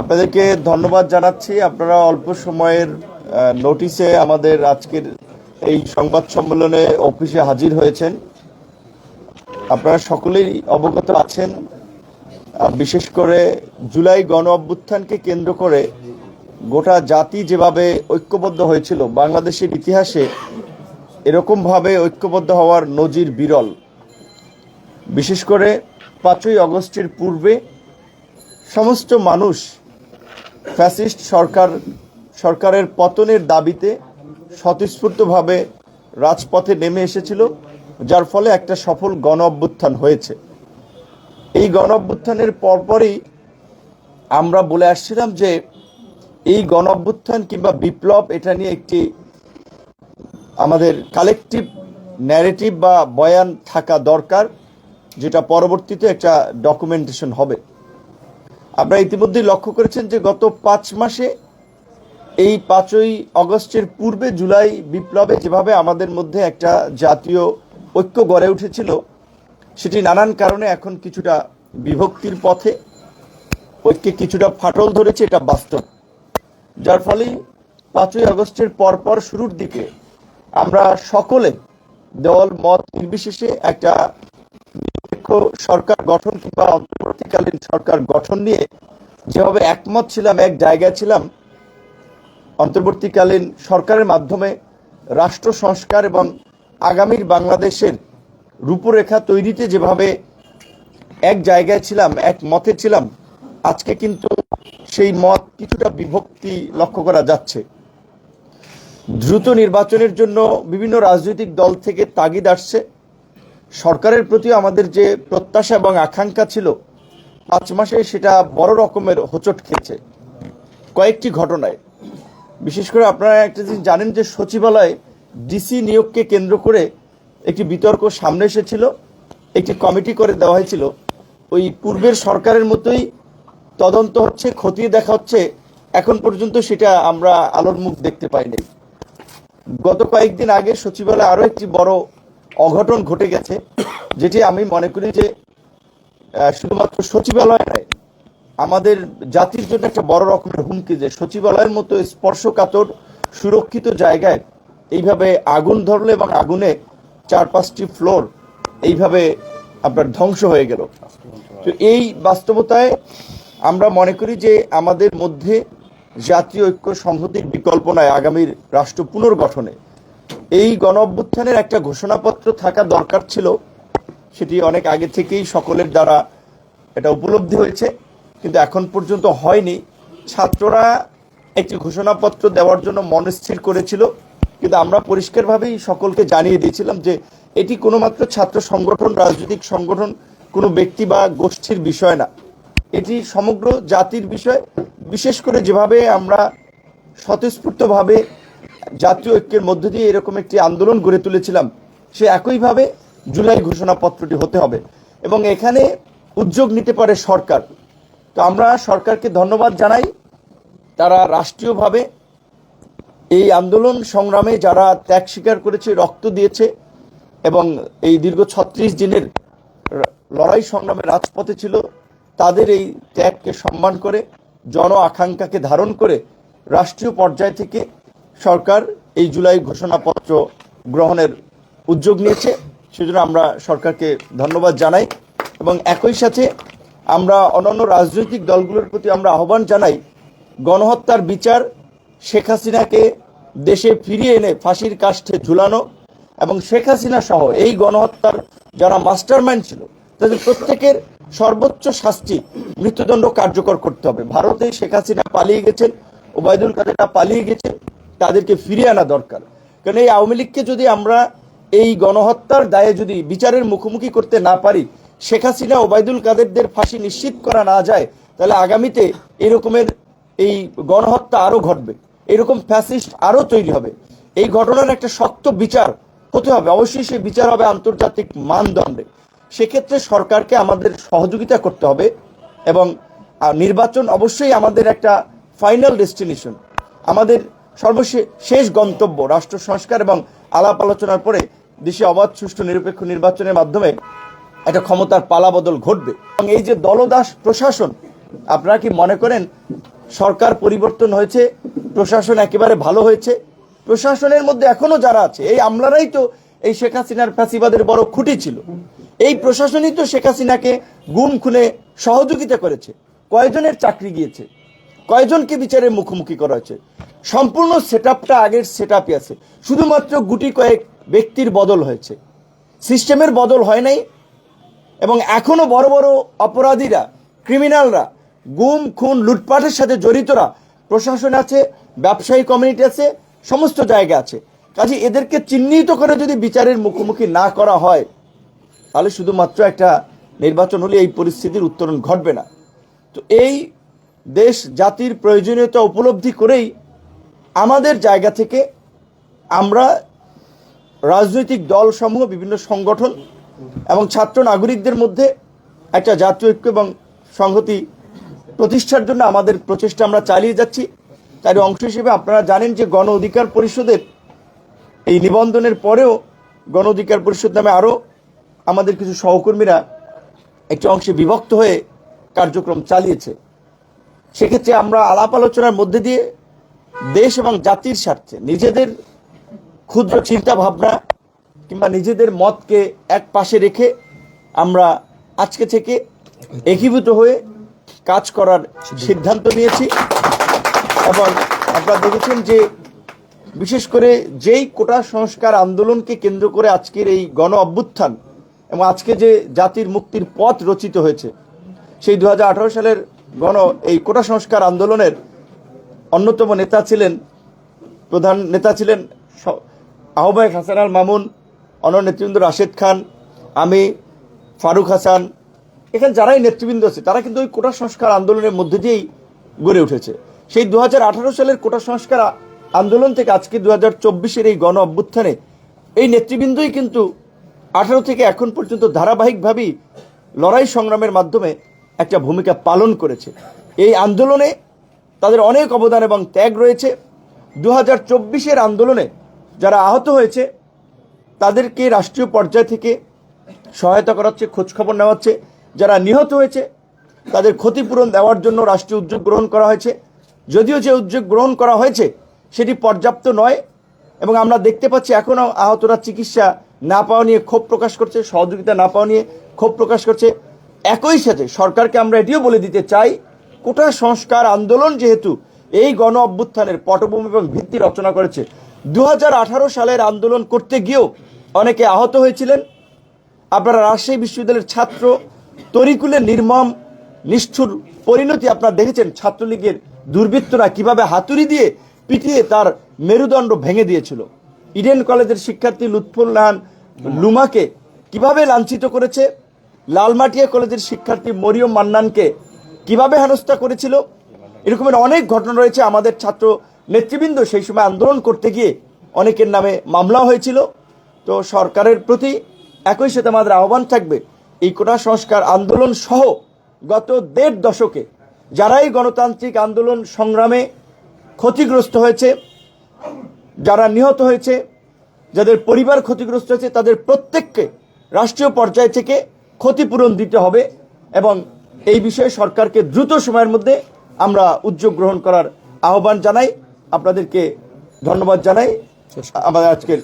আপনাদেরকে ধন্যবাদ জানাচ্ছি। আপনারা অল্প সময়ের নোটিশে আমাদের আজকের এই সংবাদ সম্মেলনে অফিসে হাজির হয়েছেন। আপনারা সকলেই অবগত আছেন, বিশেষ করে জুলাই গণ অভ্যুত্থানকে কেন্দ্র করে গোটা জাতি যেভাবে ঐক্যবদ্ধ হয়েছিল, বাংলাদেশের ইতিহাসে এরকমভাবে ঐক্যবদ্ধ হওয়ার নজির বিরল। বিশেষ করে 5ই আগস্টের পূর্বে সমস্ত মানুষ ফ্যাসিস্ট সরকারের পতনের দাবিতে স্বতঃস্ফূর্তভাবে রাজপথে নেমে এসেছিল, যার ফলে একটা সফল গণ অভ্যুত্থান হয়েছে। এই গণ অভ্যুত্থানের পরপরই আমরা বলে আসছিলাম যে এই গণ অভ্যুত্থান কিংবা বিপ্লব, এটা নিয়ে একটি আমাদের কালেকটিভ ন্যারেটিভ বা বয়ান থাকা দরকার, যেটা পরবর্তীতে একটা ডকুমেন্টেশন হবে। আপনারা ইতিমধ্যেই লক্ষ্য করেছেন যে গত 5 মাসে এই 5ই আগস্টের পূর্বে জুলাই বিপ্লবে যেভাবে আমাদের মধ্যে একটা জাতীয় ঐক্য গড়ে উঠেছিল, সেটি নানান কারণে এখন কিছুটা বিভক্তির পথে, ঐক্যে কিছুটা ফাটল ধরেছে, এটা বাস্তব। যার ফলে 5ই আগস্টের পরপর শুরুর দিকে আমরা সকলে দল মত নির্বিশেষে একটা নিরপেক্ষ সরকার গঠন কিংবা অন্তর্বর্তীকালীন সরকার গঠন নিয়ে যেভাবে একমত ছিলাম, এক জায়গায় ছিলাম, অন্তর্বর্তীকালীন সরকারের মাধ্যমে রাষ্ট্র সংস্কার এবং আগামীর বাংলাদেশের রূপরেখা তৈরিতে যেভাবে এক জায়গায় ছিলাম, এক মতে ছিলাম, আজকে কিন্তু সেই মত কিছুটা বিভক্তি লক্ষ্য করা যাচ্ছে। দ্রুত নির্বাচনের জন্য বিভিন্ন রাজনৈতিক দল থেকে তাগিদ আসছে। সরকারের প্রতি আমাদের যে প্রত্যাশা এবং আকাঙ্ক্ষা ছিল 5 মাসে, সেটা বড় রকমের হোঁচট খেয়েছে কয়েকটি ঘটনায়। বিশেষ করে আপনারা একটা জিনিস জানেন যে সচিবালয়ে ডিসি নিয়োগকে কেন্দ্র করে একটি বিতর্ক সামনে এসেছিল, একটি কমিটি করে দেওয়া হয়েছিল। ওই পূর্বের সরকারের মতোই তদন্ত হচ্ছে, খতিয়ে দেখা হচ্ছে, এখন পর্যন্ত সেটা আমরা আলোর মুখ দেখতে পাইনি। গত কয়েকদিন আগে সচিবালয়ে আরও একটি বড় অঘটন ঘটে গেছে, যেটি আমি মনে করি যে শুধুমাত্র সচিবালয় নয়, আমাদের জাতির জন্য একটা বড় রকমের হুমকি, যে সচিবালয়ের মতো স্পর্শকাতর সুরক্ষিত জায়গায় এইভাবে আগুন ধরলো এবং আগুনে 4-5টি ফ্লোর এইভাবে আপনার ধ্বংস হয়ে গেল। তো এই বাস্তবতায় আমরা মনে করি যে আমাদের মধ্যে জাতীয় ঐক্য সংহতির বিকল্প নয় আগামীর রাষ্ট্র পুনর্গঠনে। এই গণ অভ্যুত্থানের একটা ঘোষণাপত্র থাকা দরকার ছিল, সেটি অনেক আগে থেকেই সকলের দ্বারা এটা উপলব্ধি হয়েছে, কিন্তু এখন পর্যন্ত হয়নি। ছাত্ররা একটি ঘোষণাপত্র দেওয়ার জন্য মনস্থির করেছিল, কিন্তু আমরা পরিষ্কারভাবেই সকলকে জানিয়ে দিয়েছিলাম যে এটি কোনো মাত্র ছাত্র সংগঠন, রাজনৈতিক সংগঠন, কোনো ব্যক্তি বা গোষ্ঠীর বিষয় না, এটি সমগ্র জাতির বিষয়। বিশেষ করে যেভাবে আমরা স্বতঃস্ফূর্তভাবে জাতীয় ঐক্যের মধ্য দিয়ে এরকম একটি আন্দোলন গড়ে তুলেছিলাম, সে একইভাবে জুলাই ঘোষণাপত্রটি হতে হবে এবং এখানে উদ্যোগ নিতে পারে সরকার। তো আমরা সরকারকে ধন্যবাদ জানাই, তারা রাষ্ট্রীয়ভাবে এই আন্দোলন সংগ্রামে যারা ত্যাগ স্বীকার করেছে, রক্ত দিয়েছে এবং এই দীর্ঘ 36 দিনের লড়াই সংগ্রামে রাজপথে ছিল, তাদের এই ত্যাগকে সম্মান করে, জন আকাঙ্ক্ষাকে ধারণ করে রাষ্ট্রীয় পর্যায় থেকে সরকার এই জুলাই ঘোষণাপত্র গ্রহণের উদ্যোগ নিয়েছে। সেজন্য আমরা সরকারকে ধন্যবাদ জানাই এবং একই সাথে আমরা অন্যান্য রাজনৈতিক দলগুলোর প্রতি আমরা আহ্বান জানাই, গণহত্যার বিচার, শেখ হাসিনাকে দেশে ফিরিয়ে এনে ফাঁসির কাষ্ঠে ঝুলানো এবং শেখ হাসিনা সহ এই গণহত্যার যারা মাস্টারমাইন্ড ছিল তাদের প্রত্যেকের সর্বোচ্চ শাস্তি, মৃত্যুদণ্ড কার্যকর করতে হবে। ভারতে শেখ হাসিনা পালিয়ে গেছেন, ওবায়দুল কাদেররা পালিয়ে গেছেন, তাদেরকে ফিরিয়ে আনা দরকার। কারণ এই আওয়ামী লীগকে যদি আমরা এই গণহত্যার দায়ে যদি বিচারের মুখোমুখি করতে না পারি, শেখ হাসিনা, ওবায়দুল কাদেরদের ফাঁসি নিশ্চিত করা না যায়, তাহলে আগামীতে এরকমের এই গণহত্যা আরও ঘটবে, এরকম ফ্যাসিস্ট আরও তৈরি হবে। এই ঘটনার একটা শক্ত বিচার হতে হবে, অবশ্যই সেই বিচার হবে আন্তর্জাতিক মানদণ্ডে। সেক্ষেত্রে সরকারকে আমাদের সহযোগিতা করতে হবে এবং নির্বাচন অবশ্যই আমাদের একটা ফাইনাল ডেস্টিনেশন, আমাদের সর্বশেষ গন্তব্য। রাষ্ট্র সংস্কার এবং আলাপ আলোচনার পরে দেশে অবাধ, সুষ্ঠু, নিরপেক্ষ নির্বাচনের মাধ্যমে একটা ক্ষমতার পালাবদল ঘটবে এবং এই যে দলদাস প্রশাসন, আপনারা কি মনে করেন সরকার পরিবর্তন হয়েছে, প্রশাসন একেবারে ভালো হয়েছে? প্রশাসনের মধ্যে এখনো যারা আছে, এই আমলারাই তো এই শেখ হাসিনার ফ্যাসিবাদের বড় খুঁটি ছিল। এই প্রশাসনই তো শেখ হাসিনাকে গুম খুনে সহযোগিতা করেছে। কয়জনের চাকরি গিয়েছে, কয়জনকে বিচারের মুখোমুখি করা হয়েছে? সম্পূর্ণ সেটআপটা আগের সেটআপই আছে, শুধুমাত্র গুটি কয়েক ব্যক্তির বদল হয়েছে, সিস্টেমের বদল হয় নাই। এবং এখনো বড় বড় অপরাধীরা, ক্রিমিনালরা, গুম খুন লুটপাটের সাথে জড়িতরা প্রশাসন আছে, ব্যবসায়ী কমিউনিটি আছে, সমস্ত জায়গা আছে। কাজে এদেরকে চিহ্নিত করে যদি বিচারের মুখোমুখি না করা হয়, তাহলে শুধুমাত্র একটা নির্বাচন হলে এই পরিস্থিতির উত্তরণ ঘটবে না। তো এই দেশ জাতির প্রয়োজনীয়তা উপলব্ধি করেই আমাদের জায়গা থেকে আমরা রাজনৈতিক দলসমূহ, বিভিন্ন সংগঠন এবং ছাত্র নাগরিকদের মধ্যে একটা জাতীয় ঐক্য এবং সংহতি প্রতিষ্ঠার জন্য আমাদের প্রচেষ্টা আমরা চালিয়ে যাচ্ছি। তার অংশ হিসেবে আপনারা জানেন যে গণ অধিকার পরিষদের এই নিবন্ধনের পরেও গণ অধিকার পরিষদ নামে আরও আমাদের কিছু সহকর্মীরা একটি অংশে বিভক্ত হয়ে কার্যক্রম চালিয়েছে। সেক্ষেত্রে আমরা আলাপ আলোচনার মধ্যে দিয়ে দেশ এবং জাতির স্বার্থে নিজেদের ক্ষুদ্র চিন্তা ভাবনা কিংবা নিজেদের মতকে এক পাশে রেখে আমরা আজকে থেকে একীভূত হয়ে কাজ করার সিদ্ধান্ত নিয়েছি। এবং আপনারা দেখেছেন যে বিশেষ করে যেই কোটা সংস্কার আন্দোলনকে কেন্দ্র করে আজকের এই গণ অভ্যুত্থান এবং আজকে যে জাতির মুক্তির পথ রচিত হয়েছে, সেই 2018 সালের এই কোটা সংস্কার আন্দোলনের অন্যতম নেতা ছিলেন, প্রধান নেতা ছিলেন আহ্বায়ক হাসান আল মামুন, অন্য নেতৃবৃন্দ রাশেদ খান, আমি, ফারুক হাসান, এখানে যারাই নেতৃবৃন্দ আছে তারা কিন্তু ওই কোটা সংস্কার আন্দোলনের মধ্যে দিয়েই গড়ে উঠেছে। সেই 2018 সালের কোটা সংস্কার আন্দোলন থেকে আজকে 2024-এর এই গণ অভ্যুত্থানে এই নেতৃবৃন্দই কিন্তু 18 থেকে এখন পর্যন্ত ধারাবাহিকভাবেই লড়াই সংগ্রামের মাধ্যমে একটা ভূমিকা পালন করেছে। এই আন্দোলনে তাদের অনেক অবদান এবং ত্যাগ রয়েছে। 2024-এর আন্দোলনে যারা আহত হয়েছে তাদেরকে রাষ্ট্রীয় পর্যায় থেকে সহায়তা করা হচ্ছে, খোঁজখবর নেওয়া হচ্ছে। যারা নিহত হয়েছে তাদের ক্ষতিপূরণ দেওয়ার জন্য রাষ্ট্রীয় উদ্যোগ গ্রহণ করা হয়েছে। যদিও যে উদ্যোগ গ্রহণ করা হয়েছে সেটি পর্যাপ্ত নয় এবং আমরা দেখতে পাচ্ছি এখনও আহতরা চিকিৎসা না পাওয়া নিয়ে ক্ষোভ প্রকাশ করছে, সহযোগিতা না পাওয়া নিয়ে ক্ষোভ প্রকাশ করছে। একই সাথে সরকারকে আমরা এটিও বলে দিতে চাই, কোটা সংস্কার আন্দোলন যেহেতু এই গণ অভ্যুত্থানের পটভূমি এবং ভিত্তি রচনা করেছে, 2018 সালের আন্দোলন করতে গিয়েও অনেকে আহত হয়েছিলেন। আপনারা রাজশাহী বিশ্ববিদ্যালয়ের ছাত্র তরিকুলের নির্মম নিষ্ঠুর পরিণতি আপনারা দেখেছেন। ছাত্রলীগের দুর্বৃত্তরা কিভাবে হাতুড়ি দিয়ে পিটিয়ে তার মেরুদণ্ড ভেঙে দিয়েছিল। ইডেন কলেজের শিক্ষার্থী লুৎফুল নাহান লুমাকে কিভাবে লাঞ্ছিত করেছে। লালমাটিয়া কলেজের শিক্ষার্থী মরিয়ম মান্নানকে কিভাবে হেনস্থা করেছিল। এরকমের অনেক ঘটনা রয়েছে। আমাদের ছাত্র নেতৃবৃন্দ সেই সময় আন্দোলন করতে গিয়ে অনেকের নামে মামলা হয়েছিল। তো সরকারের প্রতি একই সাথে আমাদের আহ্বান থাকবে, এই কোটা সংস্কার আন্দোলন সহ গত 1.5 দশকে যারাই গণতান্ত্রিক আন্দোলন সংগ্রামে ক্ষতিগ্রস্ত হয়েছে, যারা নিহত হয়েছে, যাদের পরিবার ক্ষতিগ্রস্ত হয়েছে, তাদের প্রত্যেককে রাষ্ট্রীয় পর্যায় থেকে ক্ষতিপূরণ দিতে হবে এবং এই বিষয়ে সরকারকে দ্রুত সময়ের মধ্যে আমরা উদ্যোগ গ্রহণ করার আহ্বান জানাই। আপনাদেরকে ধন্যবাদ জানাই আমাদের আজকের